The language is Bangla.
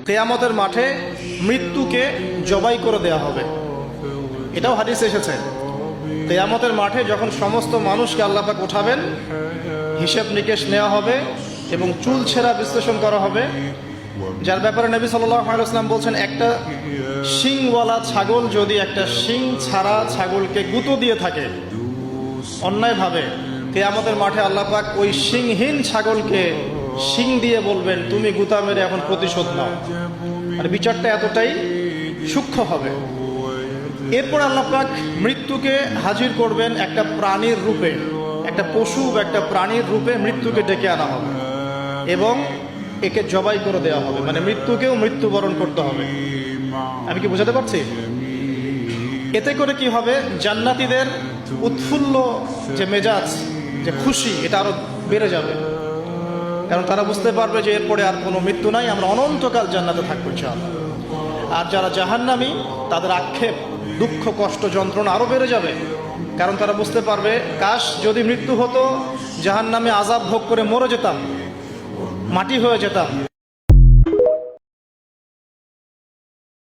কিয়ামতের মাঠে মৃত্যুকে জবাই করে দেয়া হবে। এটাও হাদিসে এসেছে। কিয়ামতের মাঠে যখন সমস্ত মানুষকে আল্লাহ পাক উঠাবেন, হিসাব নিকেশ নেওয়া হবে এবং চুল ছেঁড়া বিশ্লেষণ করা হবে, যার ব্যাপারে নবী সাল্লাল্লাহু আলাইহি ওয়াসাল্লাম বলছেন, একটা শিংওয়ালা ছাগল যদি একটা শিং ছাড়া ছাগলকে গুঁতো দিয়ে থাকে অন্যায়ভাবে, কিয়ামতের মাঠে আল্লাহ পাক ওই শিংহীন ছাগলকে শিং দিয়ে বলবেন, তুমি গুঁতা মেরে এখন প্রতিশোধ নাও। আর বিচারটা এতটাই সূক্ষ্ম হবে। এরপর আল্লাহ পাক মৃত্যুকে হাজির করবেন একটা প্রাণীর রূপে, একটা পশু বা একটা প্রাণীর রূপে মৃত্যুকে ডেকে আনা হবে এবং একে জবাই করে দেওয়া হবে, মানে মৃত্যুকেও মৃত্যুবরণ করতে হবে। আমি কি বোঝাতে পারছি? এতে করে কি হবে, জান্নাতীদের উৎফুল্ল যে মেজাজ, যে খুশি, এটা আরো বেড়ে যাবে। কারণ তারা বুঝতে পারবে যে এরপরে আর কোনো মৃত্যু নাই, আমরা অনন্তকাল জান্নাতে থাকবো ইনশাআল্লাহ। আর যারা জাহান্নামী, তাদের আক্ষেপ, দুঃখ, কষ্ট, যন্ত্রণা আরো বেড়ে যাবে। কারণ তারা বুঝতে পারবে, কাশ যদি মৃত্যু হতো, জাহান্নামে আযাব ভোগ করে মরে যেতাম, মাটি হয়ে যেতাম,